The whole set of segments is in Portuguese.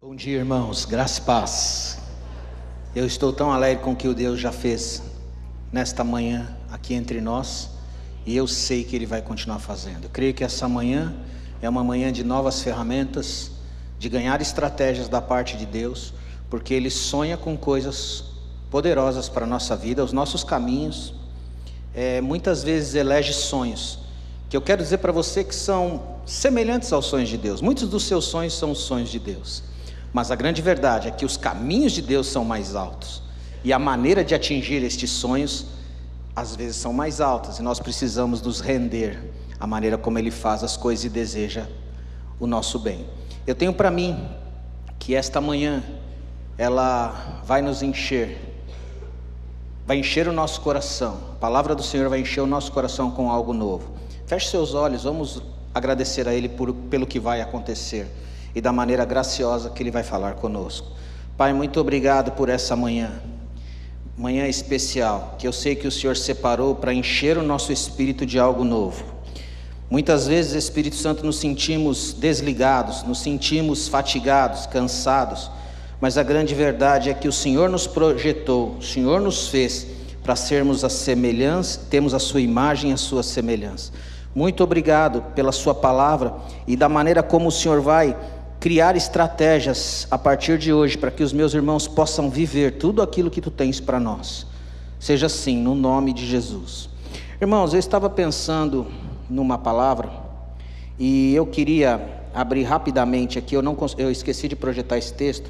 Bom dia, irmãos, graça e paz. Eu estou tão alegre com o que o Deus já fez nesta manhã aqui entre nós, e eu sei que Ele vai continuar fazendo. Eu creio que essa manhã é uma manhã de novas ferramentas, de ganhar estratégias da parte de Deus, porque Ele sonha com coisas poderosas para a nossa vida, os nossos caminhos. Muitas vezes elege sonhos, que eu quero dizer para você que são semelhantes aos sonhos de Deus. Muitos dos seus sonhos são os sonhos de Deus, mas a grande verdade é que os caminhos de Deus são mais altos, e a maneira de atingir estes sonhos às vezes são mais altas, e nós precisamos nos render à maneira como Ele faz as coisas e deseja o nosso bem. Eu tenho para mim que esta manhã ela vai nos encher, vai encher o nosso coração. A palavra do Senhor vai encher o nosso coração com algo novo. Feche seus olhos, vamos agradecer a Ele pelo que vai acontecer e da maneira graciosa que Ele vai falar conosco. Pai, muito obrigado por essa manhã especial, que eu sei que o Senhor separou para encher o nosso espírito de algo novo. Muitas vezes, Espírito Santo, nos sentimos desligados, nos sentimos fatigados, cansados, mas a grande verdade é que o Senhor nos projetou, o Senhor nos fez para sermos a semelhança, temos a sua imagem e a sua semelhança. Muito obrigado pela sua palavra e da maneira como o Senhor vai criar estratégias a partir de hoje, para que os meus irmãos possam viver tudo aquilo que Tu tens para nós. Seja assim, no nome de Jesus. Irmãos, eu estava pensando numa palavra, e eu queria abrir rapidamente aqui, eu esqueci de projetar esse texto,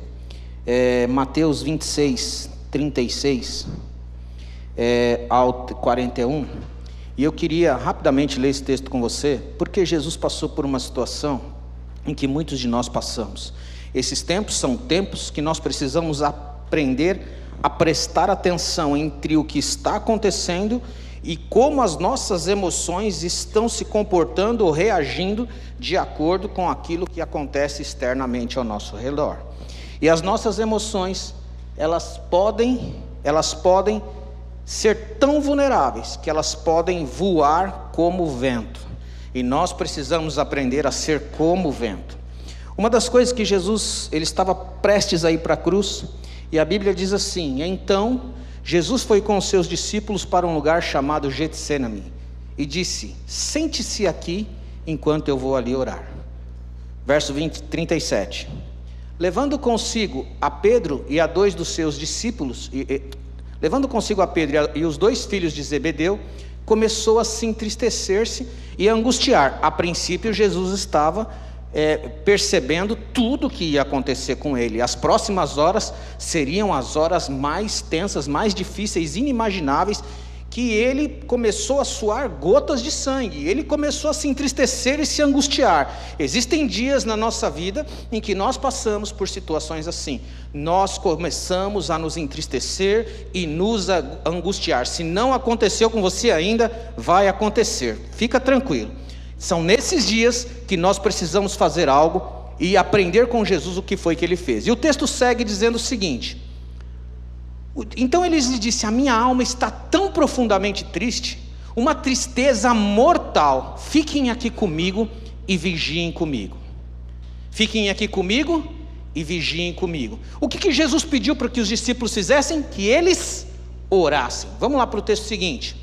Mateus 26, 36 ao 41, e eu queria rapidamente ler esse texto com você, porque Jesus passou por uma situação em que muitos de nós passamos. Esses tempos são tempos que nós precisamos aprender a prestar atenção entre o que está acontecendo e como as nossas emoções estão se comportando ou reagindo de acordo com aquilo que acontece externamente ao nosso redor. E as nossas emoções, elas podem ser tão vulneráveis que elas podem voar como o vento. E nós precisamos aprender a ser como o vento. Uma das coisas que Jesus, ele estava prestes a ir para a cruz, e a Bíblia diz assim: então Jesus foi com os seus discípulos para um lugar chamado Getsêmani, e disse: sente-se aqui enquanto eu vou ali orar. Verso 37. Levando consigo a Pedro e a dois dos seus discípulos, levando consigo a Pedro e os dois filhos de Zebedeu, começou a se entristecer-se e a angustiar. A princípio Jesus estava percebendo tudo que ia acontecer com ele. As próximas horas seriam as horas mais tensas, mais difíceis, inimagináveis, que ele começou a suar gotas de sangue, ele começou a se entristecer e se angustiar. Existem dias na nossa vida em que nós passamos por situações assim, nós começamos a nos entristecer e nos angustiar. Se não aconteceu com você ainda, vai acontecer, fica tranquilo. São nesses dias que nós precisamos fazer algo e aprender com Jesus o que foi que Ele fez. E o texto segue dizendo o seguinte: então ele lhes disse: a minha alma está tão profundamente triste, uma tristeza mortal. Fiquem aqui comigo e vigiem comigo. Fiquem aqui comigo e vigiem comigo. O que Jesus pediu para que os discípulos fizessem? Que eles orassem. Vamos lá para o texto seguinte.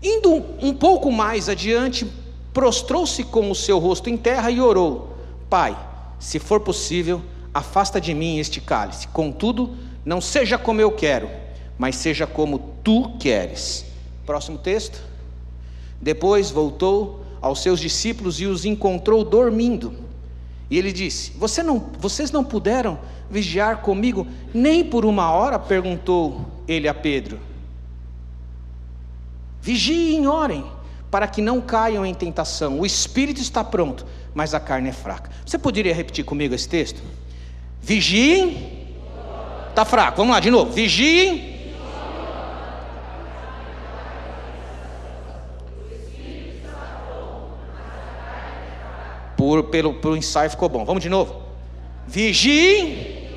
Indo um pouco mais adiante, prostrou-se com o seu rosto em terra e orou: Pai, se for possível, afasta de mim este cálice. Contudo, não seja como eu quero, mas seja como Tu queres. Próximo texto. Depois voltou aos seus discípulos e os encontrou dormindo. E ele disse: vocês não puderam vigiar comigo nem por uma hora? Perguntou ele a Pedro. Vigiem e orem, para que não caiam em tentação. O espírito está pronto, mas a carne é fraca. Você poderia repetir comigo esse texto? Vigiem. Está fraco, vamos lá de novo. Vigiem. Pelo ensaio ficou bom. Vamos de novo. Vigiem.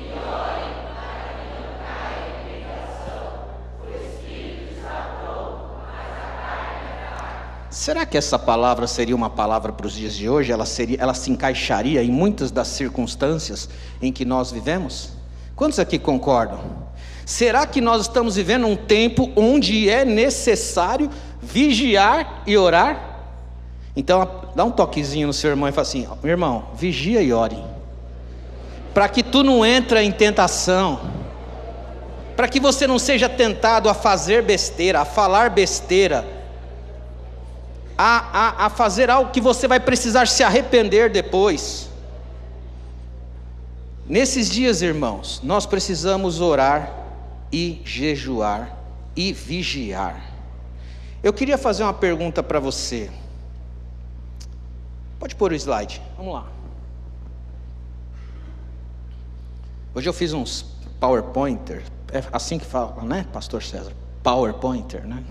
Será que essa palavra seria uma palavra para os dias de hoje? Ela se encaixaria em muitas das circunstâncias em que nós vivemos? Quantos aqui concordam? Será que nós estamos vivendo um tempo onde é necessário vigiar e orar? Então dá um toquezinho no seu irmão e fala assim: meu irmão, vigia e ore, para que tu não entre em tentação, para que você não seja tentado a fazer besteira, a falar besteira, a fazer algo que você vai precisar se arrepender depois. Nesses dias, irmãos, nós precisamos orar e jejuar e vigiar. Eu queria fazer uma pergunta para você. Pode pôr o slide, vamos lá. Hoje eu fiz uns PowerPointer, é assim que fala, né, pastor César? PowerPointer, né?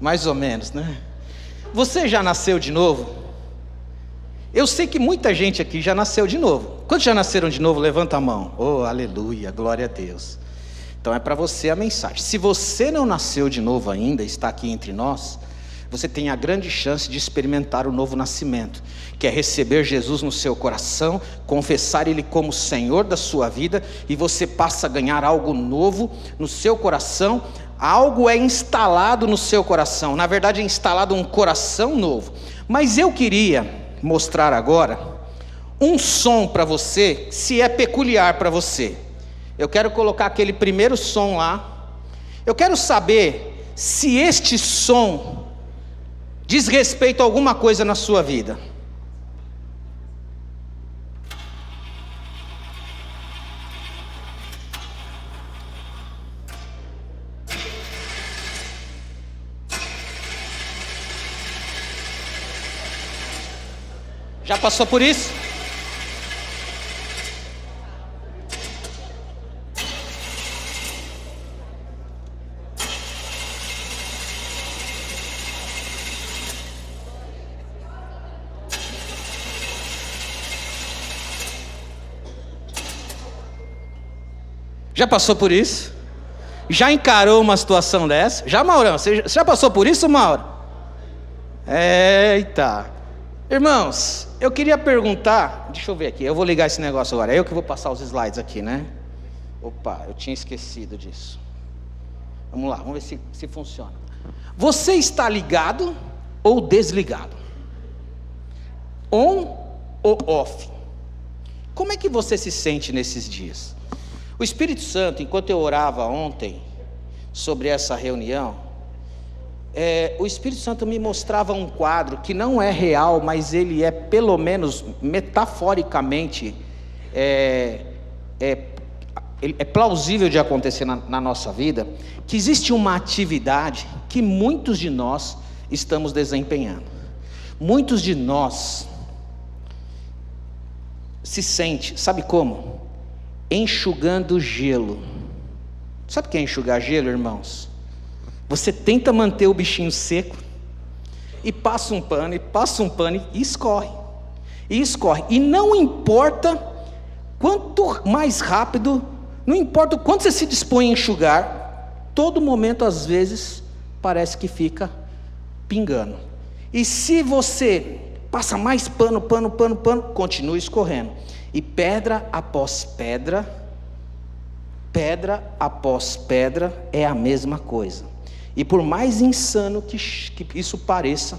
Mais ou menos, né? Você já nasceu de novo? Eu sei que muita gente aqui já nasceu de novo. Quantos já nasceram de novo? Levanta a mão. Oh, aleluia, glória a Deus. Então é para você a mensagem. Se você não nasceu de novo ainda, está aqui entre nós, você tem a grande chance de experimentar o novo nascimento, que é receber Jesus no seu coração, confessar Ele como Senhor da sua vida, e você passa a ganhar algo novo no seu coração. Algo é instalado no seu coração, na verdade é instalado um coração novo. Mas eu queria mostrar agora um som para você, se é peculiar para você. Eu quero colocar aquele primeiro som lá. Eu quero saber se este som diz respeito a alguma coisa na sua vida. Já passou por isso? Já passou por isso? Já encarou uma situação dessa? Já, Maurão? Você já passou por isso, Mauro? Eita! Irmãos, eu queria perguntar, deixa eu ver aqui, eu vou ligar esse negócio agora, é eu que vou passar os slides aqui, né? Opa, eu tinha esquecido disso. Vamos lá, vamos ver se funciona. Você está ligado ou desligado? On ou off? Como é que você se sente nesses dias? O Espírito Santo, enquanto eu orava ontem sobre essa reunião, o Espírito Santo me mostrava um quadro que não é real, mas ele é pelo menos metaforicamente plausível de acontecer na nossa vida, que existe uma atividade que muitos de nós estamos desempenhando. Muitos de nós se sente, sabe como? Enxugando gelo. Sabe o que é enxugar gelo, irmãos? Você tenta manter o bichinho seco e passa um pano, e escorre. E escorre. E não importa quanto mais rápido, não importa o quanto você se dispõe a enxugar, todo momento às vezes parece que fica pingando. E se você passa mais pano, continua escorrendo. E pedra após pedra após pedra é a mesma coisa. E por mais insano que isso pareça,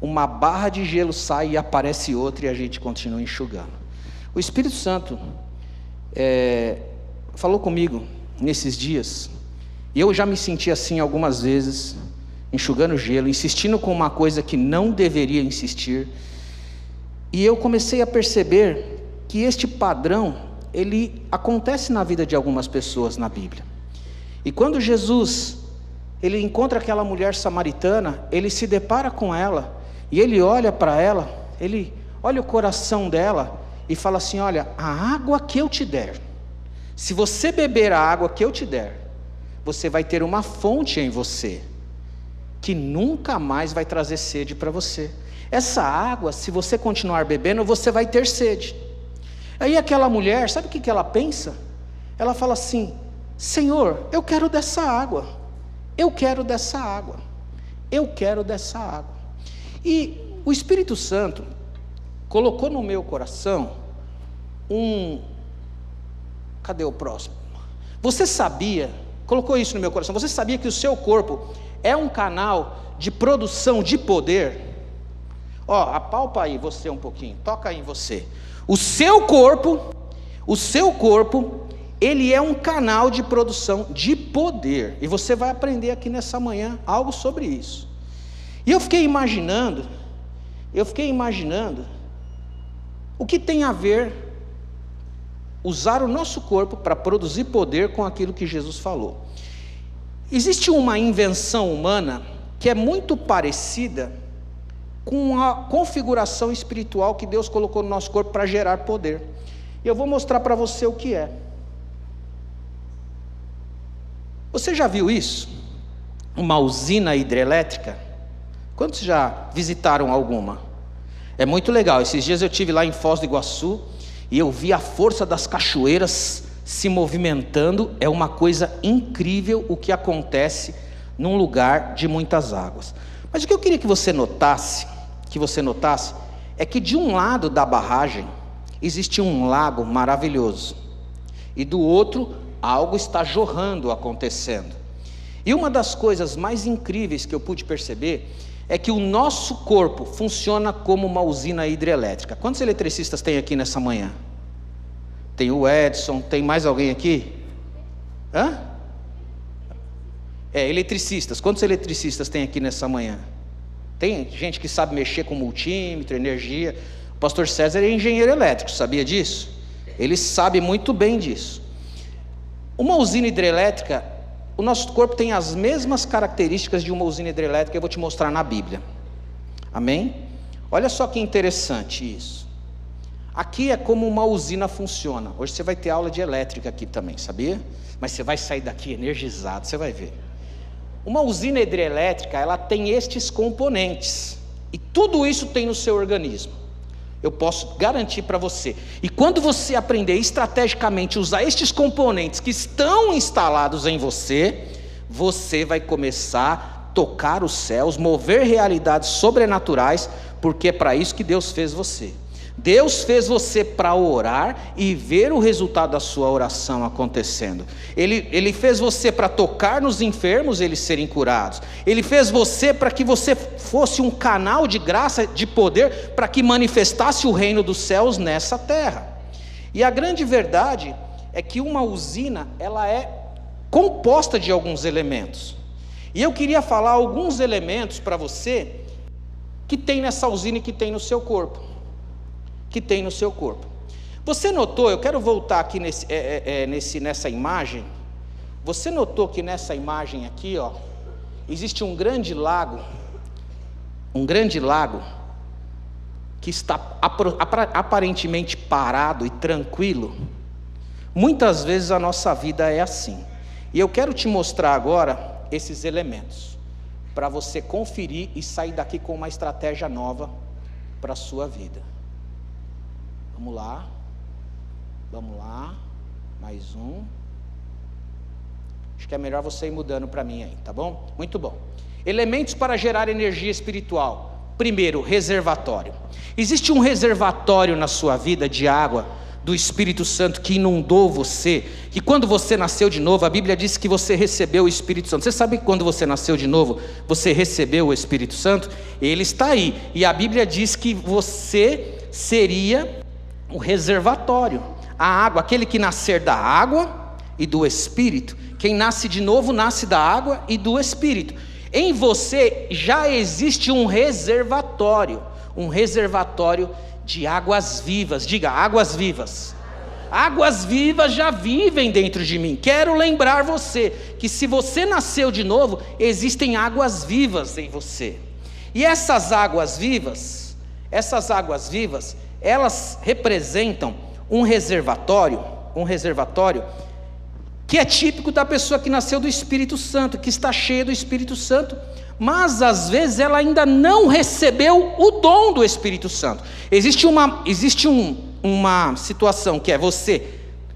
uma barra de gelo sai e aparece outra e a gente continua enxugando. O Espírito Santo falou comigo nesses dias, e eu já me senti assim algumas vezes, enxugando gelo, insistindo com uma coisa que não deveria insistir, e eu comecei a perceber que este padrão, ele acontece na vida de algumas pessoas na Bíblia. E quando Jesus ele encontra aquela mulher samaritana, ele se depara com ela, e ele olha para ela, ele olha o coração dela, e fala assim: olha, a água que eu te der, se você beber a água que eu te der, você vai ter uma fonte em você, que nunca mais vai trazer sede para você. Essa água, se você continuar bebendo, você vai ter sede. Aí aquela mulher, sabe o que ela pensa? Ela fala assim: Senhor, eu quero dessa água. Eu quero dessa água. Eu quero dessa água. E o Espírito Santo colocou no meu coração cadê o próximo? Você sabia, colocou isso no meu coração, você sabia que o seu corpo é um canal de produção de poder? Apalpa aí você um pouquinho, toca aí em você. O seu corpo, ele é um canal de produção de poder. E você vai aprender aqui nessa manhã algo sobre isso. E eu fiquei imaginando o que tem a ver usar o nosso corpo para produzir poder com aquilo que Jesus falou. Existe uma invenção humana que é muito parecida com a configuração espiritual que Deus colocou no nosso corpo para gerar poder. E eu vou mostrar para você o que é. Você já viu isso? Uma usina hidrelétrica? Quantos já visitaram alguma? É muito legal. Esses dias eu estive lá em Foz do Iguaçu e eu vi a força das cachoeiras se movimentando. É uma coisa incrível o que acontece num lugar de muitas águas. Mas o que eu queria que você notasse, é que de um lado da barragem existe um lago maravilhoso, e do outro algo está jorrando, acontecendo. E uma das coisas mais incríveis que eu pude perceber é que o nosso corpo funciona como uma usina hidrelétrica. Quantos eletricistas tem aqui nessa manhã? Tem o Edson, tem mais alguém aqui? Eletricistas. Quantos eletricistas tem aqui nessa manhã? Tem gente que sabe mexer com multímetro, energia. O pastor César é engenheiro elétrico, sabia disso? Ele sabe muito bem disso. Uma usina hidrelétrica, o nosso corpo tem as mesmas características de uma usina hidrelétrica, eu vou te mostrar na Bíblia. Amém? Olha só que interessante isso. Aqui é como uma usina funciona. Hoje você vai ter aula de elétrica aqui também, sabia? Mas você vai sair daqui energizado, você vai ver. Uma usina hidrelétrica, ela tem estes componentes, e tudo isso tem no seu organismo. Eu posso garantir para você. E quando você aprender estrategicamente a usar estes componentes que estão instalados em você, você vai começar a tocar os céus, mover realidades sobrenaturais, porque é para isso que Deus fez você. Deus fez você para orar e ver o resultado da sua oração acontecendo. Ele fez você para tocar nos enfermos, eles serem curados. Ele fez você para que você fosse um canal de graça, de poder, para que manifestasse o reino dos céus nessa terra. E a grande verdade é que uma usina, ela é composta de alguns elementos. E eu queria falar alguns elementos para você que tem nessa usina e que tem no seu corpo. Você notou, eu quero voltar aqui nessa imagem. Você notou que nessa imagem aqui, existe um grande lago que está aparentemente parado e tranquilo. Muitas vezes a nossa vida é assim. E eu quero te mostrar agora esses elementos, para você conferir e sair daqui com uma estratégia nova para a sua vida. Vamos lá, mais um. Acho que é melhor você ir mudando para mim aí, tá bom? Muito bom. Elementos para gerar energia espiritual. Primeiro, reservatório. Existe um reservatório na sua vida de água do Espírito Santo que inundou você, que quando você nasceu de novo, a Bíblia diz que você recebeu o Espírito Santo. Você sabe que quando você nasceu de novo, você recebeu o Espírito Santo? Ele está aí, e a Bíblia diz que você seria o reservatório, a água, aquele que nascer da água e do Espírito. Quem nasce de novo, nasce da água e do Espírito. Em você já existe um reservatório de águas vivas. Diga, águas vivas. Águas vivas já vivem dentro de mim. Quero lembrar você que se você nasceu de novo, existem águas vivas em você. E essas águas vivas, elas representam um reservatório que é típico da pessoa que nasceu do Espírito Santo, que está cheia do Espírito Santo, mas às vezes ela ainda não recebeu o dom do Espírito Santo. Existe uma situação que é você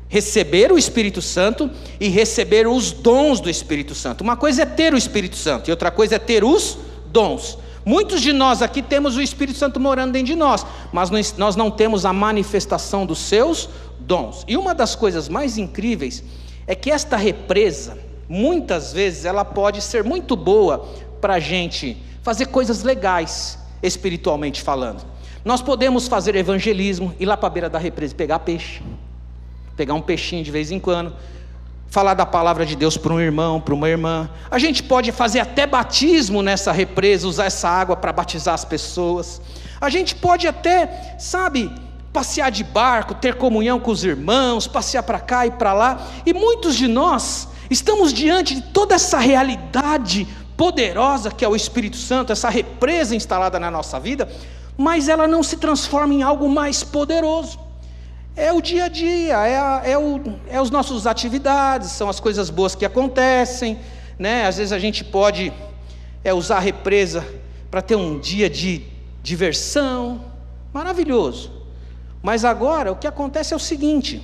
receber o Espírito Santo e receber os dons do Espírito Santo. Uma coisa é ter o Espírito Santo e outra coisa é ter os dons. Muitos de nós aqui temos o Espírito Santo morando dentro de nós, mas nós não temos a manifestação dos seus dons. E uma das coisas mais incríveis é que esta represa, muitas vezes, ela pode ser muito boa para a gente fazer coisas legais, espiritualmente falando. Nós podemos fazer evangelismo, ir lá para a beira da represa e pegar peixe, pegar um peixinho de vez em quando, falar da palavra de Deus para um irmão, para uma irmã. A gente pode fazer até batismo nessa represa, usar essa água para batizar as pessoas. A gente pode até, passear de barco, ter comunhão com os irmãos, passear para cá e para lá. E muitos de nós estamos diante de toda essa realidade poderosa que é o Espírito Santo, essa represa instalada na nossa vida, mas ela não se transforma em algo mais poderoso. É o dia a dia, é os nossos atividades, são as coisas boas que acontecem, né? Às vezes a gente pode usar a represa para ter um dia de diversão, maravilhoso. Mas agora o que acontece é o seguinte,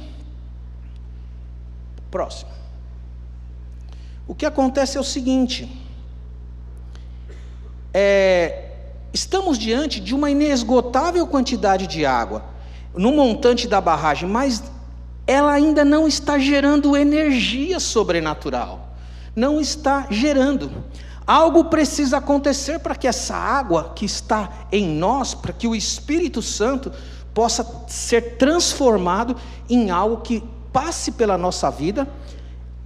próximo. O que acontece é o seguinte, estamos diante de uma inesgotável quantidade de água no montante da barragem, mas ela ainda não está gerando energia sobrenatural, não está gerando. Algo precisa acontecer para que essa água que está em nós, para que o Espírito Santo possa ser transformado em algo que passe pela nossa vida,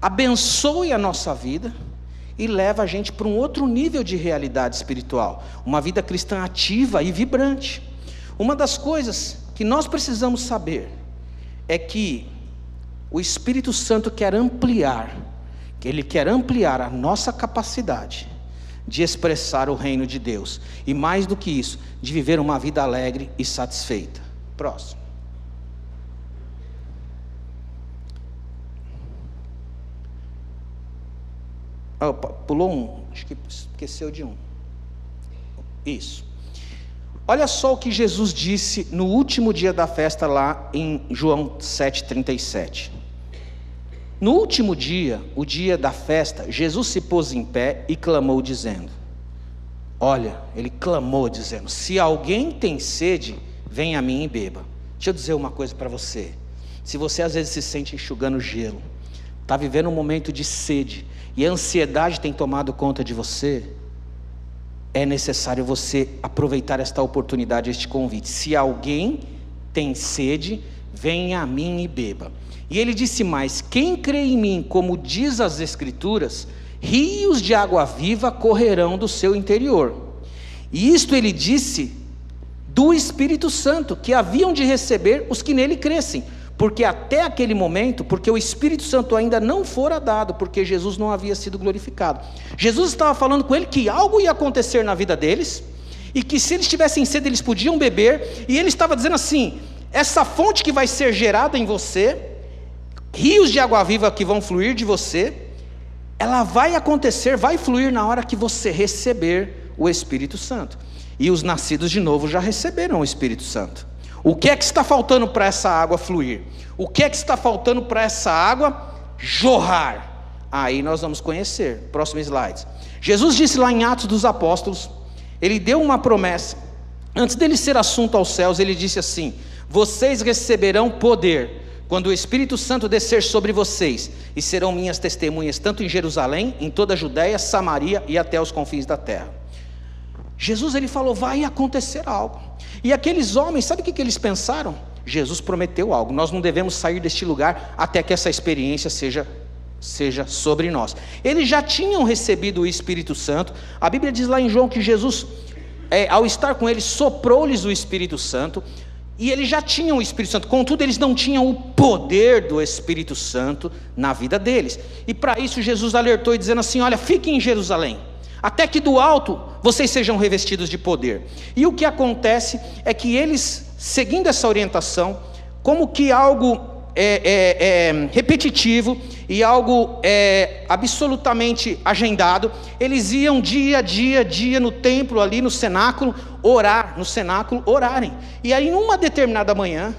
abençoe a nossa vida e leva a gente para um outro nível de realidade espiritual, uma vida cristã ativa e vibrante. Uma das coisas que nós precisamos saber é que o Espírito Santo quer ampliar, que Ele quer ampliar a nossa capacidade de expressar o reino de Deus, e mais do que isso, de viver uma vida alegre e satisfeita. Próximo. Opa, pulou um, acho que esqueceu de um. Isso. Olha só o que Jesus disse no último dia da festa lá em João 7,37. No último dia, o dia da festa, Jesus se pôs em pé e clamou dizendo, ele clamou dizendo, se alguém tem sede, venha a mim e beba. Deixa eu dizer uma coisa para você, se você às vezes se sente enxugando gelo, está vivendo um momento de sede, e a ansiedade tem tomado conta de você, é necessário você aproveitar esta oportunidade, este convite. Se alguém tem sede, venha a mim e beba. E ele disse mais, quem crê em mim, como diz as Escrituras, rios de água viva correrão do seu interior. E isto ele disse do Espírito Santo, que haviam de receber os que nele crescem, porque até aquele momento, porque o Espírito Santo ainda não fora dado, porque Jesus não havia sido glorificado. Jesus estava falando com ele que algo ia acontecer na vida deles, e que se eles tivessem sede eles podiam beber, e ele estava dizendo assim, essa fonte que vai ser gerada em você, rios de água viva que vão fluir de você, ela vai acontecer, vai fluir na hora que você receber o Espírito Santo. E os nascidos de novo já receberam o Espírito Santo. O que é que está faltando para essa água fluir? O que é que está faltando para essa água jorrar? Aí nós vamos conhecer. Próximo slide. Jesus disse lá em Atos dos Apóstolos, ele deu uma promessa. Antes dele ser assunto aos céus, ele disse assim, vocês receberão poder quando o Espírito Santo descer sobre vocês, e serão minhas testemunhas, tanto em Jerusalém, em toda a Judéia, Samaria e até os confins da terra. Jesus ele falou, vai acontecer algo. E aqueles homens, sabe o que eles pensaram? Jesus prometeu algo, nós não devemos sair deste lugar até que essa experiência seja sobre nós. Eles já tinham recebido o Espírito Santo. A Bíblia diz lá em João que Jesus, ao estar com eles, soprou-lhes o Espírito Santo. E eles já tinham o Espírito Santo, contudo eles não tinham o poder do Espírito Santo na vida deles. E para isso Jesus alertou, dizendo assim, olha, fiquem em Jerusalém, até que do alto vocês sejam revestidos de poder. E o que acontece é que eles, seguindo essa orientação, como que algo repetitivo e algo absolutamente agendado, eles iam dia a dia no templo ali, no cenáculo, orarem. E aí numa determinada manhã,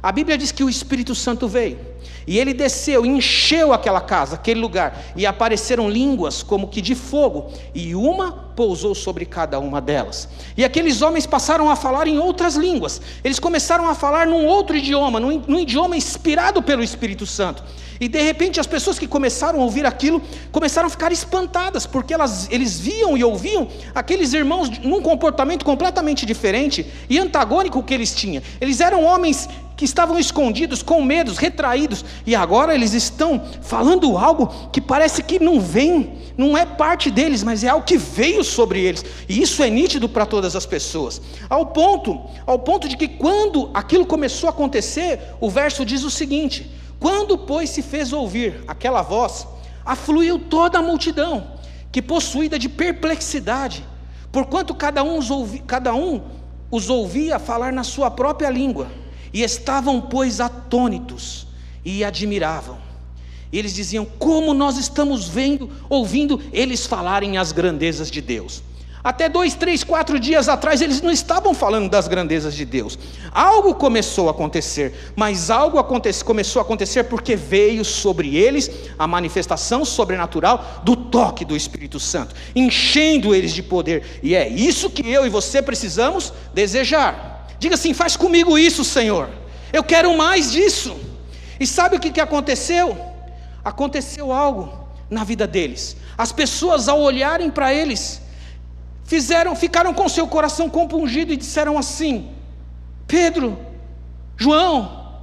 A Bíblia diz que o Espírito Santo veio, e ele desceu, encheu aquela casa, aquele lugar, e apareceram línguas como que de fogo, e uma pousou sobre cada uma delas. E aqueles homens passaram a falar em outras línguas, eles começaram a falar num outro idioma, num idioma inspirado pelo Espírito Santo. E de repente as pessoas que começaram a ouvir aquilo, começaram a ficar espantadas, porque eles viam e ouviam aqueles irmãos num comportamento completamente diferente e antagônico que eles tinham. Eles eram homens que estavam escondidos, com medos, retraídos, e agora eles estão falando algo que parece que não vem, não é parte deles, mas é algo que veio sobre eles, e isso é nítido para todas as pessoas, ao ponto de que quando aquilo começou a acontecer, o verso diz o seguinte: quando, pois, se fez ouvir aquela voz, afluiu toda a multidão, que possuída de perplexidade, porquanto cada um os ouvia falar na sua própria língua, e estavam, pois, atônitos, e admiravam. E eles diziam: como nós estamos ouvindo eles falarem as grandezas de Deus. Até 2, 3, 4 dias atrás eles não estavam falando das grandezas de Deus. Algo começou a acontecer, mas algo começou a acontecer porque veio sobre eles a manifestação sobrenatural do toque do Espírito Santo, enchendo eles de poder. E é isso que eu e você precisamos desejar. Diga assim: faz comigo isso, Senhor, eu quero mais disso. E sabe o que aconteceu? Aconteceu algo na vida deles. As pessoas, ao olharem para eles, ficaram com seu coração compungido e disseram assim: Pedro, João,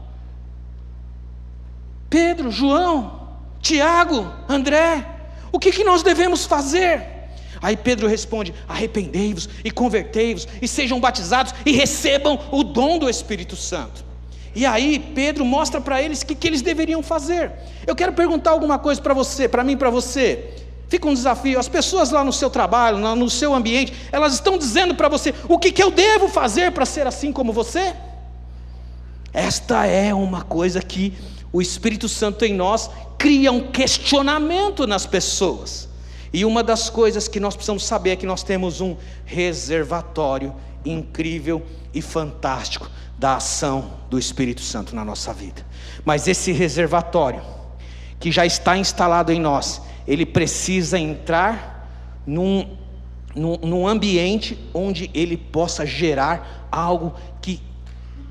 Tiago, André, o que nós devemos fazer? Aí Pedro responde: arrependei-vos e convertei-vos e sejam batizados e recebam o dom do Espírito Santo. E aí Pedro mostra para eles o que eles deveriam fazer. Eu quero perguntar alguma coisa para você, para mim e para você. Fica um desafio. As pessoas lá no seu trabalho, no seu ambiente, elas estão dizendo para você: o que eu devo fazer para ser assim como você? Esta é uma coisa que o Espírito Santo em nós cria um questionamento nas pessoas. E uma das coisas que nós precisamos saber é que nós temos um reservatório incrível e fantástico da ação do Espírito Santo na nossa vida. Mas esse reservatório que já está instalado em nós, ele precisa entrar num ambiente onde ele possa gerar algo que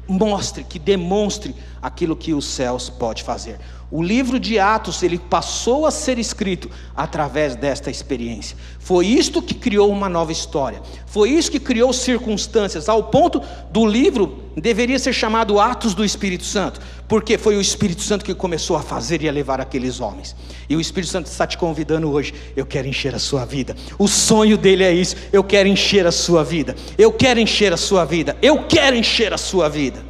mostre, que demonstre aquilo que os céus pode fazer. O livro de Atos, ele passou a ser escrito através desta experiência. Foi isto que criou uma nova história. Foi isso que criou circunstâncias, ao ponto do livro deveria ser chamado Atos do Espírito Santo, porque foi o Espírito Santo que começou a fazer e a levar aqueles homens. E o Espírito Santo está te convidando hoje: eu quero encher a sua vida. O sonho dele é isso: eu quero encher a sua vida. Eu quero encher a sua vida. Eu quero encher a sua vida.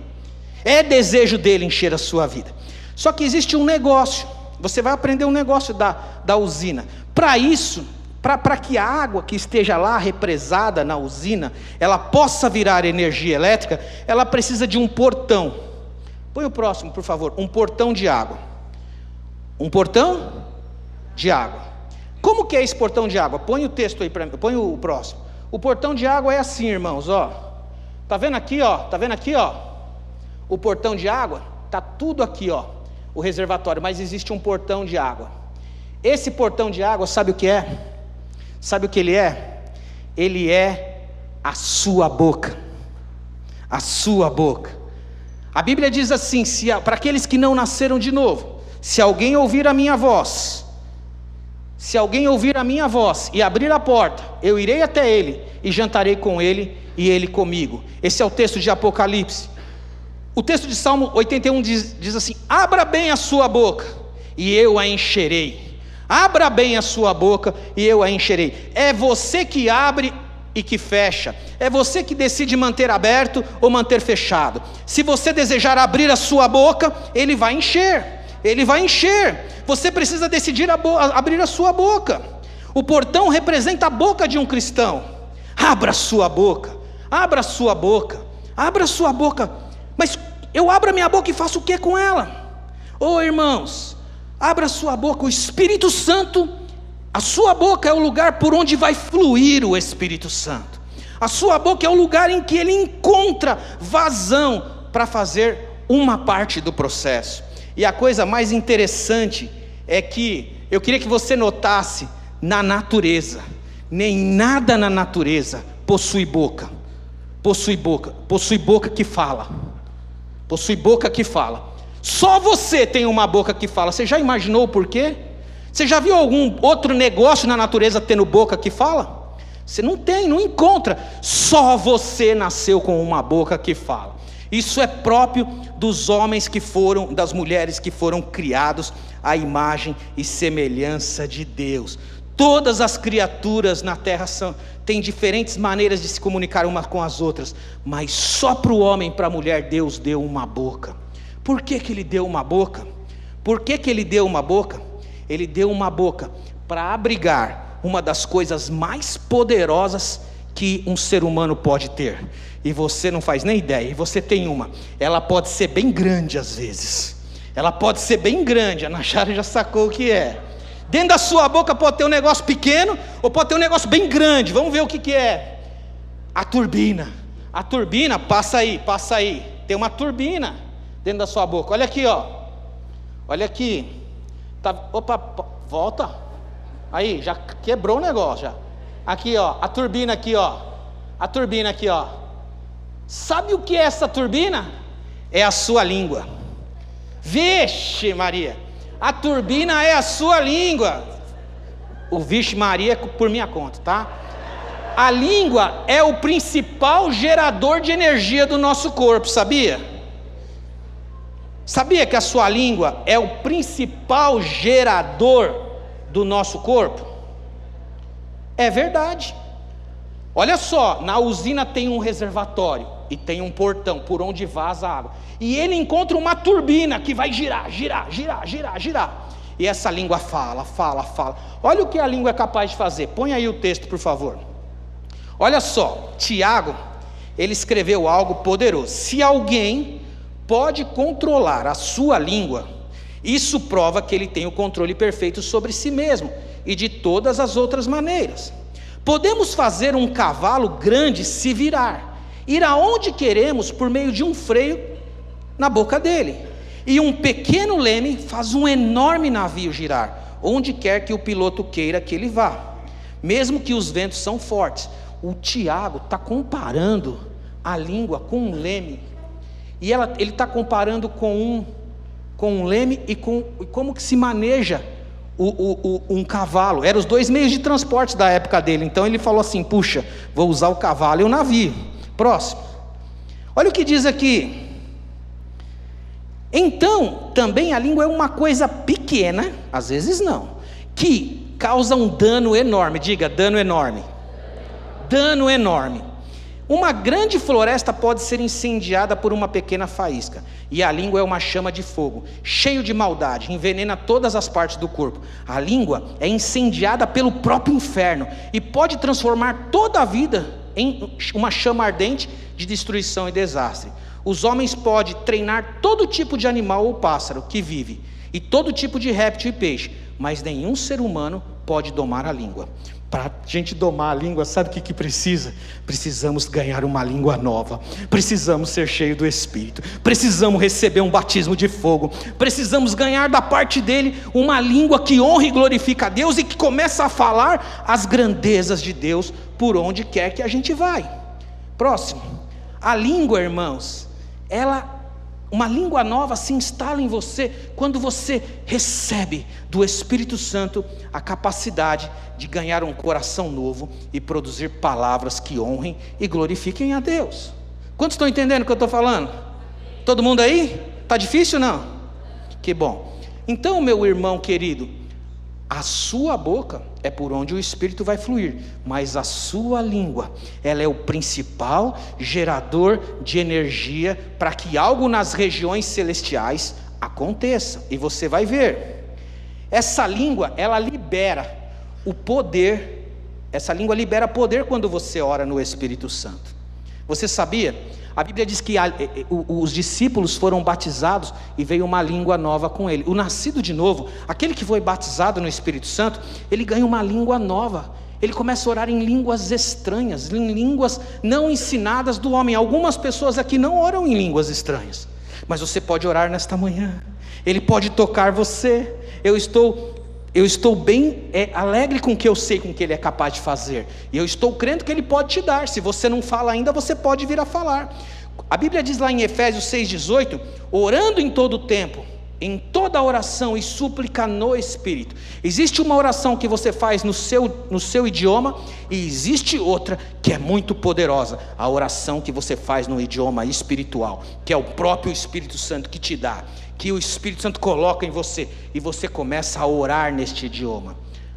É desejo dele encher a sua vida. Só que existe um negócio. Você vai aprender um negócio da usina. Para isso, para que a água que esteja lá represada na usina, ela possa virar energia elétrica, ela precisa de um portão. Põe o próximo, por favor. Um portão de água. Um portão de água. Como que é esse portão de água? Põe o texto aí para mim. Põe o próximo. O portão de água é assim, irmãos, ó. Tá vendo aqui, ó? Tá vendo aqui, ó? O portão de água tá tudo aqui, ó. O reservatório, mas existe um portão de água. Esse portão de água, sabe o que é? Sabe o que ele é? Ele é a sua boca. A sua boca. A Bíblia diz assim: para aqueles que não nasceram de novo, se alguém ouvir a minha voz, e abrir a porta, eu irei até ele e jantarei com ele e ele comigo. Esse é o texto de Apocalipse. O texto de Salmo 81 diz assim: abra bem a sua boca e eu a encherei. Abra bem a sua boca e eu a encherei. É você que abre e que fecha. É você que decide manter aberto ou manter fechado. Se você desejar abrir a sua boca, ele vai encher. Ele vai encher. Você precisa decidir abrir a sua boca. O portão representa a boca de um cristão. Abra a sua boca. Abra a sua boca. Abra a sua boca. Mas eu abro a minha boca e faço o que com ela? Oh, irmãos, abra a sua boca. O Espírito Santo, a sua boca é o lugar por onde vai fluir o Espírito Santo. A sua boca é o lugar em que ele encontra vazão para fazer uma parte do processo. E a coisa mais interessante é que eu queria que você notasse na natureza, nem nada na natureza possui boca. Possui boca que fala. Possui boca que fala. Só você tem uma boca que fala. Você já imaginou o porquê? Você já viu algum outro negócio na natureza tendo boca que fala? Você não tem, não encontra. Só você nasceu com uma boca que fala. Isso é próprio dos homens que foram, das mulheres que foram criados à imagem e semelhança de Deus. Todas as criaturas na terra têm diferentes maneiras de se comunicar umas com as outras, mas só para o homem e para a mulher Deus deu uma boca. Por que Ele deu uma boca? Por que Ele deu uma boca? Ele deu uma boca para abrigar uma das coisas mais poderosas que um ser humano pode ter. E você não faz nem ideia, e você tem uma. Ela pode ser bem grande às vezes. Ela pode ser bem grande, a Nachara já sacou o que é. Dentro da sua boca pode ter um negócio pequeno, ou pode ter um negócio bem grande. Vamos ver o que é. A turbina. A turbina, passa aí. Tem uma turbina dentro da sua boca. Olha aqui, ó. Olha aqui. Opa, volta. Aí, já quebrou o negócio já. Aqui, ó, a turbina aqui, ó. A turbina aqui, ó. Sabe o que é essa turbina? É a sua língua. Vixe Maria, a turbina é a sua língua. O vixe Maria é por minha conta, tá? A língua é o principal gerador de energia do nosso corpo, sabia? Sabia que a sua língua é o principal gerador do nosso corpo? É verdade. Olha só, na usina tem um reservatório e tem um portão por onde vaza a água. E ele encontra uma turbina que vai girar. E essa língua fala. Olha o que a língua é capaz de fazer. Põe aí o texto, por favor. Olha só, Tiago, ele escreveu algo poderoso. Se alguém pode controlar a sua língua, isso prova que ele tem o controle perfeito sobre si mesmo e de todas as outras maneiras. Podemos fazer um cavalo grande se virar, ir aonde queremos por meio de um freio na boca dele, e um pequeno leme faz um enorme navio girar, onde quer que o piloto queira que ele vá, mesmo que os ventos são fortes. O Tiago está comparando a língua com um leme, e ele está comparando com um leme e como que se maneja um cavalo. Eram os dois meios de transporte da época dele. Então ele falou assim: puxa, vou usar o cavalo e o navio. Próximo. Olha o que diz aqui. Então, também a língua é uma coisa pequena, às vezes não, que causa um dano enorme. Diga, dano enorme. Dano enorme. Uma grande floresta pode ser incendiada por uma pequena faísca, e a língua é uma chama de fogo, cheio de maldade, envenena todas as partes do corpo. A língua é incendiada pelo próprio inferno, e pode transformar toda a vida em uma chama ardente de destruição e desastre. Os homens podem treinar todo tipo de animal ou pássaro que vive, e todo tipo de réptil e peixe, mas nenhum ser humano pode domar a língua. Para a gente domar a língua, sabe o que precisa? Precisamos ganhar uma língua nova, precisamos ser cheios do Espírito, precisamos receber um batismo de fogo, precisamos ganhar da parte dele uma língua que honra e glorifica a Deus e que começa a falar as grandezas de Deus por onde quer que a gente vai. Próximo. A língua, irmãos, uma língua nova se instala em você quando você recebe do Espírito Santo a capacidade de ganhar um coração novo e produzir palavras que honrem e glorifiquem a Deus. Quantos estão entendendo o que eu estou falando? Todo mundo aí? Está difícil ou não? Que bom. Então, meu irmão querido, a sua boca é por onde o Espírito vai fluir, mas a sua língua, ela é o principal gerador de energia para que algo nas regiões celestiais aconteça, e você vai ver. Essa língua, ela libera o poder, essa língua libera poder quando você ora no Espírito Santo. Você sabia? A Bíblia diz que os discípulos foram batizados e veio uma língua nova com ele. O nascido de novo, aquele que foi batizado no Espírito Santo, ele ganha uma língua nova. Ele começa a orar em línguas estranhas, em línguas não ensinadas do homem. Algumas pessoas aqui não oram em línguas estranhas. mas você pode orar nesta manhã. Ele pode tocar você. Eu estou bem alegre com o que eu sei, com o que Ele é capaz de fazer, e eu estou crendo que Ele pode te dar. Se você não fala ainda, você pode vir a falar. A Bíblia diz lá em Efésios 6,18: orando em todo o tempo, em toda oração e súplica no Espírito. Existe uma oração que você faz no seu idioma, e existe outra que é muito poderosa, a oração que você faz no idioma espiritual, que é o próprio Espírito Santo que te dá, que o Espírito Santo coloca em você, e você começa a orar neste idioma.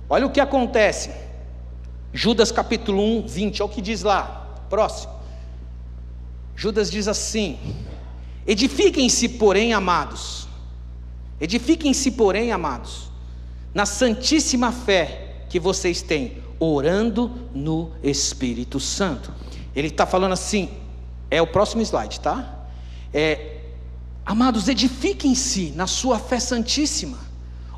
Olha o que acontece, Judas capítulo 1, 20, olha o que diz lá, próximo. Judas diz assim: edifiquem-se, porém, amados, na santíssima fé que vocês têm, orando no Espírito Santo. Ele está falando assim, é o próximo slide, tá? Amados, edifiquem-se na sua fé santíssima,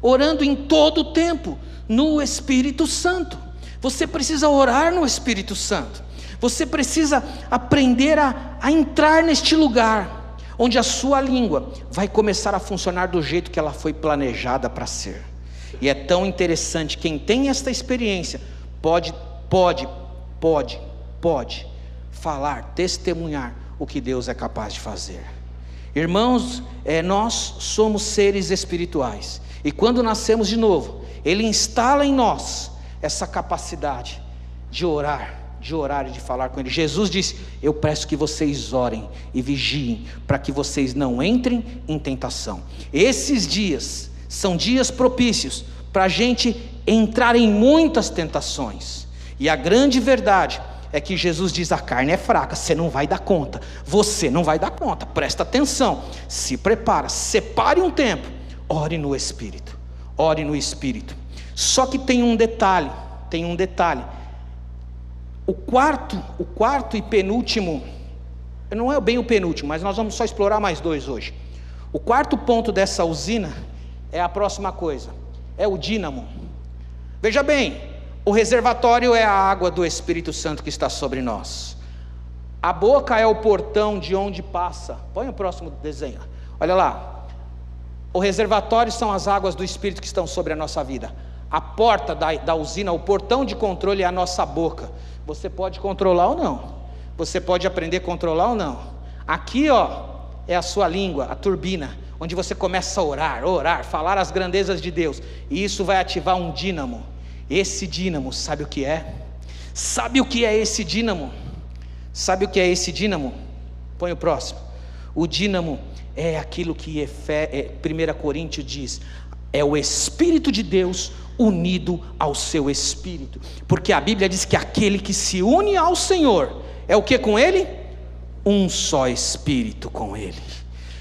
orando em todo o tempo no Espírito Santo. Você precisa orar no Espírito Santo. Você precisa aprender a entrar neste lugar, onde a sua língua vai começar a funcionar do jeito que ela foi planejada para ser. E é tão interessante, quem tem esta experiência, pode falar, testemunhar o que Deus é capaz de fazer. Irmãos, nós somos seres espirituais, e quando nascemos de novo, Ele instala em nós essa capacidade de orar e de falar com Ele. Jesus disse: eu peço que vocês orem e vigiem, para que vocês não entrem em tentação. Esses dias são dias propícios para a gente entrar em muitas tentações, e a grande verdade é que Jesus diz: a carne é fraca, você não vai dar conta, presta atenção, se prepara, separe um tempo, ore no Espírito. Só que tem um detalhe, o quarto e penúltimo, não é bem o penúltimo, mas nós vamos só explorar mais dois hoje. O quarto ponto dessa usina é a próxima coisa, é o dínamo. Veja bem, o reservatório é a água do Espírito Santo que está sobre nós. A boca é o portão de onde passa. Põe o próximo desenho, olha lá. O reservatório são as águas do Espírito que estão sobre a nossa vida. A porta da usina, o portão de controle é a nossa boca. Você pode controlar ou não, você pode aprender a controlar ou não. Aqui é a sua língua, a turbina, onde você começa a orar, falar as grandezas de Deus, e isso vai ativar um dínamo. Esse dínamo, sabe o que é? Esse dínamo? Põe o próximo. O dínamo é aquilo que 1 Coríntios diz, é o Espírito de Deus unido ao seu Espírito, porque a Bíblia diz que aquele que se une ao Senhor, é o que com Ele? Um só Espírito com Ele.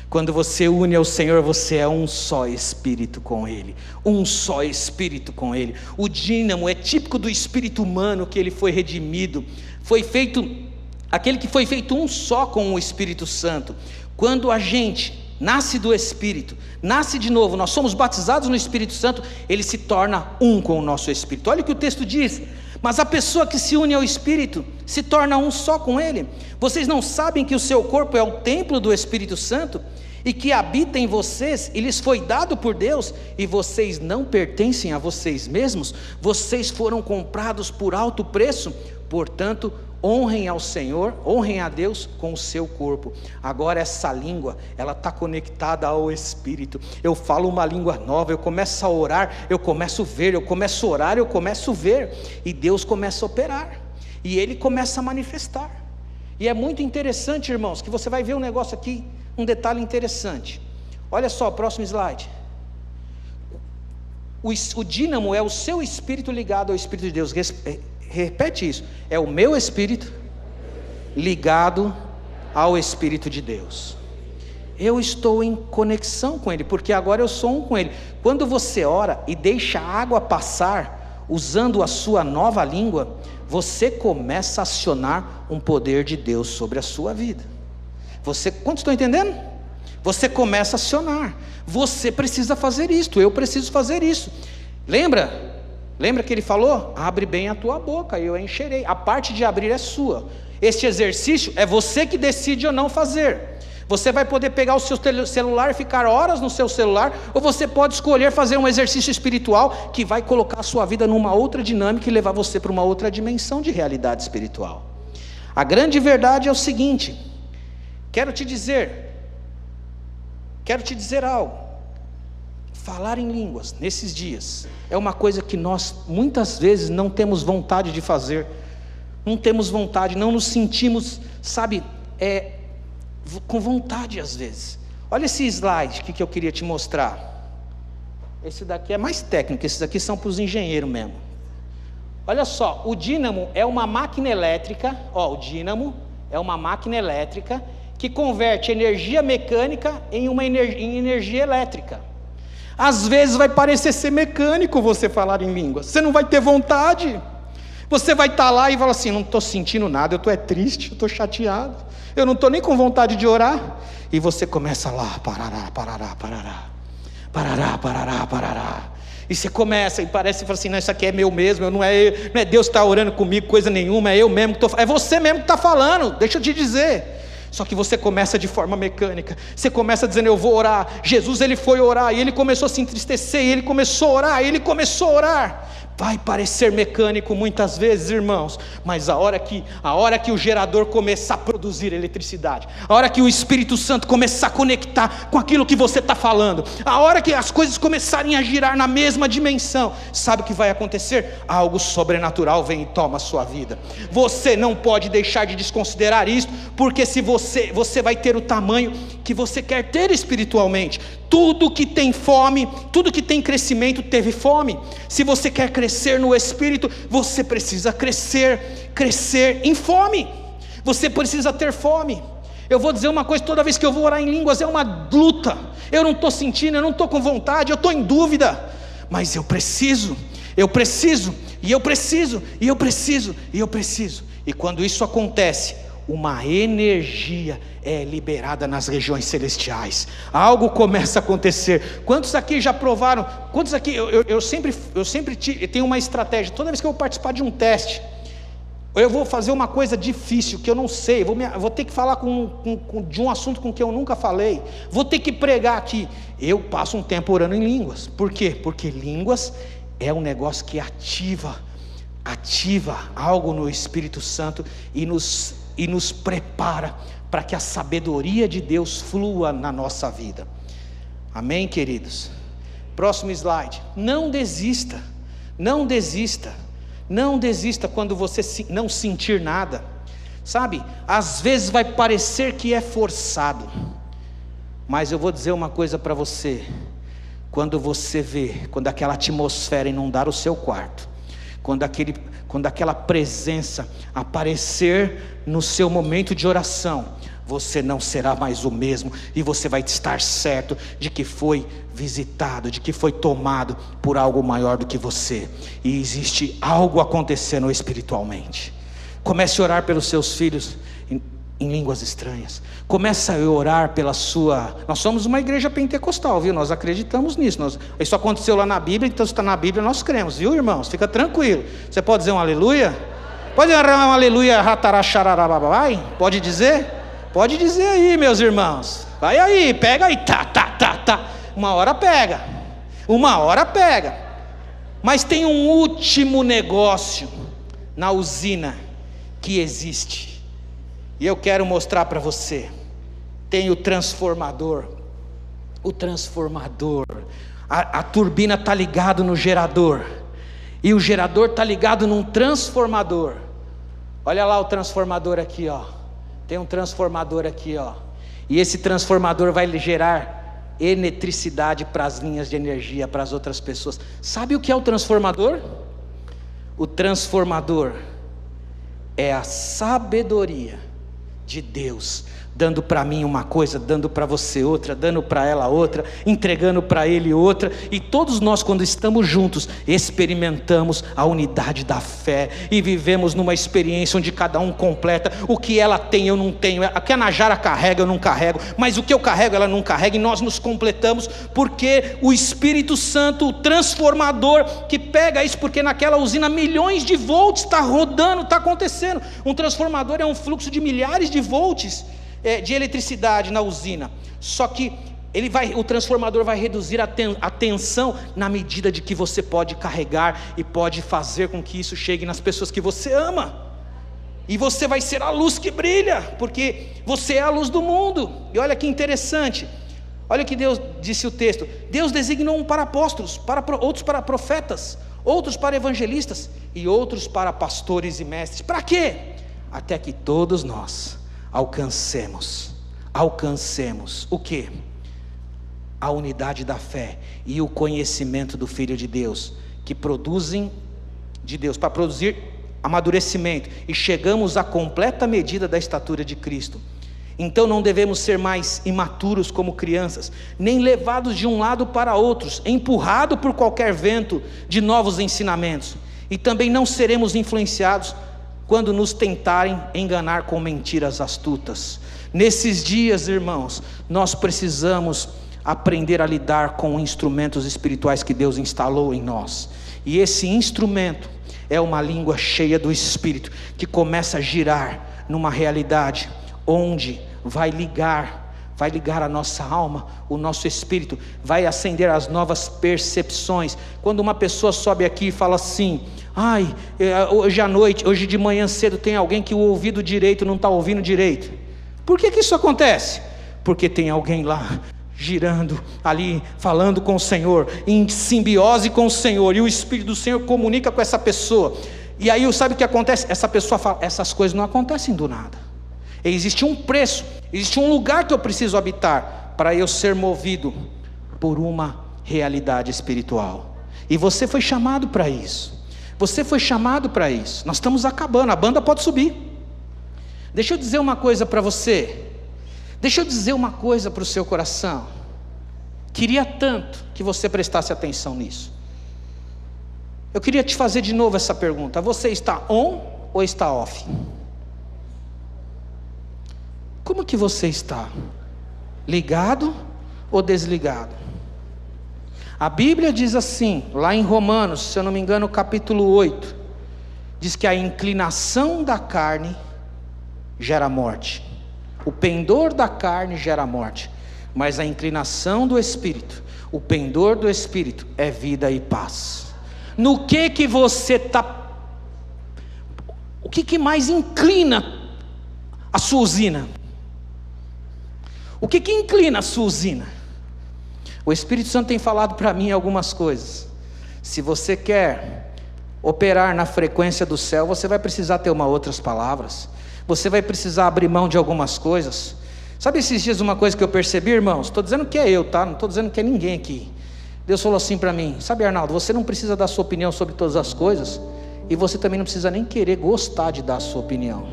Quando você une ao Senhor, você é um só Espírito com Ele, O dínamo é típico do espírito humano, que ele foi redimido, aquele que foi feito um só com o Espírito Santo. Quando a gente nasce do Espírito, nasce de novo, nós somos batizados no Espírito Santo, ele se torna um com o nosso Espírito. Olha o que o texto diz: mas a pessoa que se une ao Espírito se torna um só com Ele. Vocês não sabem que o seu corpo é o templo do Espírito Santo, e que habita em vocês, e lhes foi dado por Deus, e vocês não pertencem a vocês mesmos? Vocês foram comprados por alto preço, portanto, honrem ao Senhor, honrem a Deus com o seu corpo. Agora essa língua, ela está conectada ao Espírito. Eu falo uma língua nova, eu começo a orar, eu começo a ver, eu começo a orar, eu começo a ver, e Deus começa a operar, e Ele começa a manifestar. E é muito interessante, irmãos, que você vai ver um negócio aqui, um detalhe interessante. Olha só, próximo slide. O dínamo é o seu espírito ligado ao Espírito de Deus. Repete isso, é o meu espírito ligado ao Espírito de Deus. Eu estou em conexão com Ele, porque agora eu sou um com Ele. Quando você ora e deixa a água passar, usando a sua nova língua, você começa a acionar um poder de Deus sobre a sua vida. Quantos estão entendendo? Você começa a acionar. Você precisa fazer isto, eu preciso fazer isso. Lembra que ele falou? Abre bem a tua boca e eu a encherei. A parte de abrir é sua. Este exercício é você que decide ou não fazer. Você vai poder pegar o seu celular e ficar horas no seu celular, ou você pode escolher fazer um exercício espiritual que vai colocar a sua vida numa outra dinâmica e levar você para uma outra dimensão de realidade espiritual. A grande verdade é o seguinte: quero te dizer algo. Falar em línguas nesses dias é uma coisa que nós muitas vezes não temos vontade de fazer, não temos vontade, não nos sentimos, com vontade às vezes. Olha esse slide que eu queria te mostrar. Esse daqui é mais técnico, esses aqui são para os engenheiros mesmo. Olha só, o dínamo é uma máquina elétrica, o dínamo é uma máquina elétrica que converte energia mecânica em energia elétrica. Às vezes vai parecer ser mecânico você falar em línguas, você não vai ter vontade, você vai estar lá e fala assim: não estou sentindo nada, eu estou triste, eu estou chateado, eu não estou nem com vontade de orar, e você começa lá, parará, parará, parará, parará, parará, parará, e você começa, e parece, fala assim: não, isso aqui é meu mesmo, não é Deus que está orando comigo, coisa nenhuma, é eu mesmo que estou, é você mesmo que está falando, deixa eu te dizer. Só que você começa de forma mecânica, você começa dizendo: eu vou orar. Jesus, ele foi orar, e ele começou a se entristecer, e ele começou a orar, e ele começou a orar. Vai parecer mecânico muitas vezes, irmãos, mas a hora que o gerador começar a produzir eletricidade, a hora que o Espírito Santo começar a conectar com aquilo que você está falando, a hora que as coisas começarem a girar na mesma dimensão, sabe o que vai acontecer? Algo sobrenatural vem e toma a sua vida. Você não pode deixar de desconsiderar isso, porque se você vai ter o tamanho que você quer ter espiritualmente. Tudo que tem fome, tudo que tem crescimento teve fome. Se você quer crescer no Espírito, você precisa crescer em fome. Você precisa ter fome. Eu vou dizer uma coisa: toda vez que eu vou orar em línguas é uma luta. Eu não estou sentindo, eu não estou com vontade, eu estou em dúvida. Mas eu preciso. E quando isso acontece, uma energia é liberada nas regiões celestiais, algo começa a acontecer. Quantos aqui já provaram? Quantos aqui, eu sempre tenho uma estratégia. Toda vez que eu vou participar de um teste, eu vou fazer uma coisa difícil, que eu não sei, vou ter que falar de um assunto com que eu nunca falei, vou ter que pregar aqui, eu passo um tempo orando em línguas. Por quê? Porque línguas é um negócio que ativa algo no Espírito Santo e nos prepara para que a sabedoria de Deus flua na nossa vida. Amém, queridos? Próximo slide. Não desista quando você não sentir nada. Sabe, às vezes vai parecer que é forçado, mas eu vou dizer uma coisa para você: quando você vê, quando aquela atmosfera inundar o seu quarto, quando aquela presença aparecer no seu momento de oração, você não será mais o mesmo, e você vai estar certo de que foi visitado, de que foi tomado por algo maior do que você, e existe algo acontecendo espiritualmente. Comece a orar pelos seus filhos em línguas estranhas. Comece a orar pela sua... Nós somos uma igreja pentecostal, viu? Nós acreditamos nisso. Isso aconteceu lá na Bíblia, então se está na Bíblia nós cremos, viu, irmãos? Fica tranquilo. Você pode dizer um aleluia? Pode dizer um aleluia, ratarachararababai? Pode dizer? Pode dizer aí, meus irmãos. Vai aí, pega aí, tá. Uma hora pega. Mas tem um último negócio na usina que existe, e eu quero mostrar para você. Tem o transformador. A turbina está ligada no gerador, e o gerador está ligado num transformador. Olha lá o transformador aqui, ó. Tem um transformador aqui, ó. E esse transformador vai gerar eletricidade para as linhas de energia, para as outras pessoas. Sabe o que é o transformador? O transformador é a sabedoria de Deus, dando para mim uma coisa, dando para você outra, dando para ela outra, entregando para ele outra, e todos nós, quando estamos juntos, experimentamos a unidade da fé, e vivemos numa experiência onde cada um completa. O que ela tem eu não tenho, o que a Najara carrega eu não carrego, mas o que eu carrego ela não carrega, e nós nos completamos, porque o Espírito Santo, o transformador, que pega isso, porque naquela usina milhões de volts está rodando, está acontecendo. Um transformador é um fluxo de milhares de volts. de eletricidade na usina. Só que o transformador vai reduzir a tensão na medida de que você pode carregar e pode fazer com que isso chegue nas pessoas que você ama. E você vai ser a luz que brilha, porque você é a luz do mundo. E olha que interessante, olha o que Deus disse o texto: Deus designou um para apóstolos, outros para profetas, outros para evangelistas e outros para pastores e mestres. Para quê? Até que todos nós alcancemos o quê? A unidade da fé e o conhecimento do Filho de Deus, que produzem de Deus, para produzir amadurecimento, e chegamos à completa medida da estatura de Cristo. Então não devemos ser mais imaturos como crianças, nem levados de um lado para outros, empurrados por qualquer vento de novos ensinamentos, e também não seremos influenciados quando nos tentarem enganar com mentiras astutas. Nesses dias, irmãos, nós precisamos aprender a lidar com instrumentos espirituais que Deus instalou em nós, e esse instrumento é uma língua cheia do Espírito, que começa a girar numa realidade onde vai ligar a nossa alma, o nosso espírito, vai acender as novas percepções. Quando uma pessoa sobe aqui e fala assim: hoje à noite, hoje de manhã cedo, tem alguém que o ouvido direito não está ouvindo direito. Por que isso acontece? Porque tem alguém lá girando ali, falando com o Senhor, em simbiose com o Senhor, e o Espírito do Senhor comunica com essa pessoa. E aí sabe o que acontece? Essa pessoa fala: essas coisas não acontecem do nada. Existe um preço, existe um lugar que eu preciso habitar para eu ser movido por uma realidade espiritual. E você foi chamado para isso. Você foi chamado para isso. Nós estamos acabando, a banda pode subir. Deixa eu dizer uma coisa para você. Deixa eu dizer uma coisa para o seu coração. Queria tanto que você prestasse atenção nisso. Eu queria te fazer de novo essa pergunta: você está on ou está off? Como que você está? Ligado ou desligado? A Bíblia diz assim, lá em Romanos, se eu não me engano, capítulo 8, diz que a inclinação da carne gera morte. O pendor da carne gera morte, mas a inclinação do Espírito, o pendor do Espírito é vida e paz. No que você está? O que mais inclina a sua usina? O que inclina a sua usina? O Espírito Santo tem falado para mim algumas coisas. Se você quer operar na frequência do céu, você vai precisar ter outras palavras. Você vai precisar abrir mão de algumas coisas. Sabe esses dias uma coisa que eu percebi, irmãos? Estou dizendo que é eu, tá? Não estou dizendo que é ninguém aqui. Deus falou assim para mim: sabe, Arnaldo, você não precisa dar sua opinião sobre todas as coisas, e você também não precisa nem querer gostar de dar a sua opinião.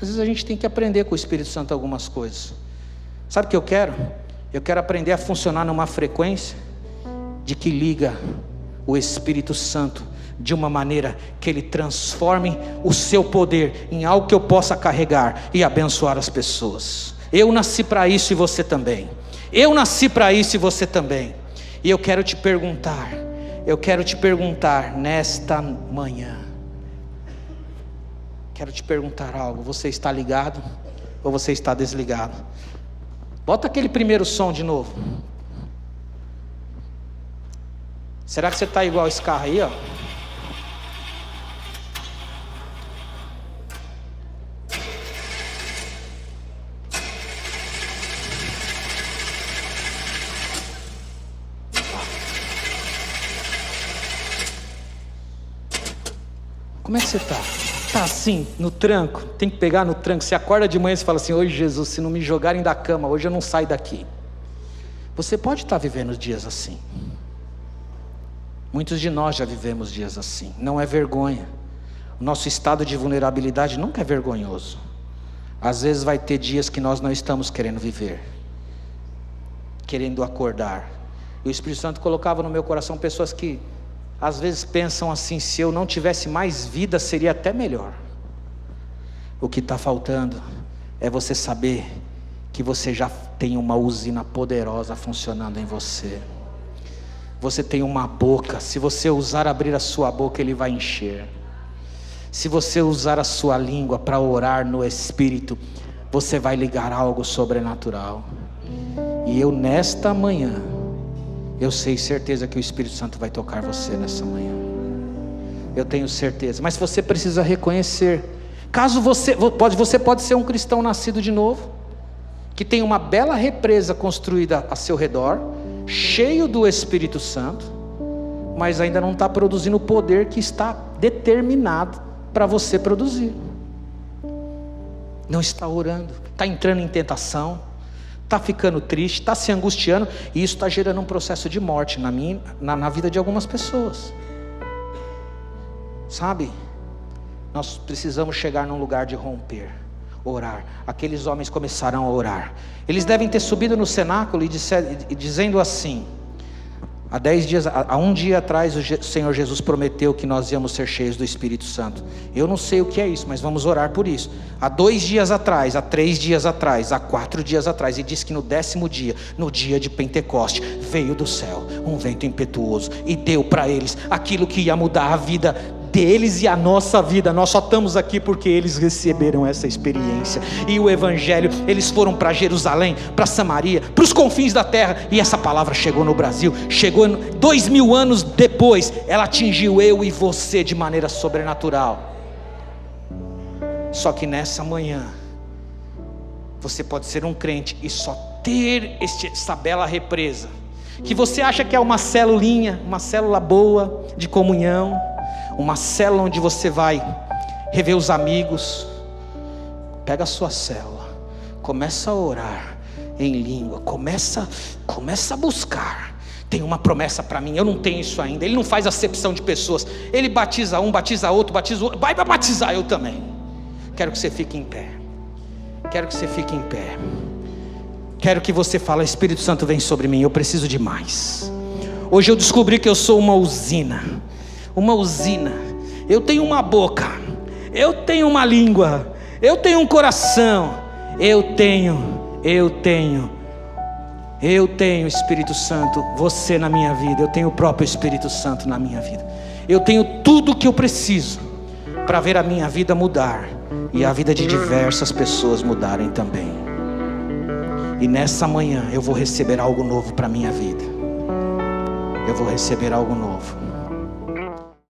Às vezes a gente tem que aprender com o Espírito Santo algumas coisas. Sabe o que eu quero? Eu quero aprender a funcionar numa frequência de que liga o Espírito Santo de uma maneira que ele transforme o seu poder em algo que eu possa carregar e abençoar as pessoas. Eu nasci para isso e você também. Eu nasci para isso e você também. E eu quero te perguntar nesta manhã, quero te perguntar algo: você está ligado ou você está desligado? Bota aquele primeiro som de novo. Será que você está igual esse carro aí, ó? Como é que você está? Está assim, no tranco? Tem que pegar no tranco. Você acorda de manhã e fala assim: hoje, Jesus, se não me jogarem da cama, hoje eu não saio daqui. Você pode estar vivendo dias assim. Muitos de nós já vivemos dias assim. Não é vergonha. O nosso estado de vulnerabilidade nunca é vergonhoso. Às vezes vai ter dias que nós não estamos querendo viver, querendo acordar. E o Espírito Santo colocava no meu coração pessoas que às vezes pensam assim: se eu não tivesse mais vida seria até melhor. O que está faltando é você saber que você já tem uma usina poderosa funcionando em você. Você tem uma boca, se você ousar abrir a sua boca, ele vai encher. Se você usar a sua língua para orar no Espírito, você vai ligar algo sobrenatural. E eu nesta manhã, eu sei certeza que o Espírito Santo vai tocar você nessa manhã. Eu tenho certeza. Mas você precisa reconhecer. Caso você pode ser um cristão nascido de novo, que tem uma bela represa construída a seu redor, cheio do Espírito Santo, mas ainda não está produzindo o poder que está determinado para você produzir. Não está orando, está entrando em tentação, está ficando triste, está se angustiando, e isso está gerando um processo de morte na vida de algumas pessoas. Sabe? Nós precisamos chegar num lugar de romper, orar. Aqueles homens começaram a orar. Eles devem ter subido no cenáculo e dizendo assim: há um dia atrás o Senhor Jesus prometeu que nós íamos ser cheios do Espírito Santo. Eu não sei o que é isso, mas vamos orar por isso. Há 2 dias atrás, há 3 dias atrás, há 4 dias atrás, e diz que no 10º dia, no dia de Pentecoste, veio do céu um vento impetuoso e deu para eles aquilo que ia mudar a vida deles e a nossa vida. Nós só estamos aqui porque eles receberam essa experiência. E o Evangelho, eles foram para Jerusalém, para Samaria, para os confins da terra, e essa palavra chegou no Brasil. Chegou 2000 anos depois, ela atingiu eu e você de maneira sobrenatural. Só que nessa manhã, você pode ser um crente e só ter essa bela represa, que você acha que é uma celulinha, uma célula boa de comunhão, uma célula onde você vai rever os amigos. Pega a sua célula, começa a orar em língua, começa a buscar. Tem uma promessa para mim, eu não tenho isso ainda. Ele não faz acepção de pessoas, ele batiza um, batiza outro, batiza outro, vai batizar eu também. Quero que você fique em pé, quero que você fique em pé, quero que você fale: Espírito Santo, vem sobre mim, eu preciso de mais. Hoje eu descobri que eu sou uma usina. Eu tenho uma boca, eu tenho uma língua, eu tenho um coração, eu tenho Espírito Santo, você na minha vida, eu tenho o próprio Espírito Santo na minha vida. Eu tenho tudo o que eu preciso para ver a minha vida mudar e a vida de diversas pessoas mudarem também. E nessa manhã eu vou receber algo novo para a minha vida. Eu vou receber algo novo.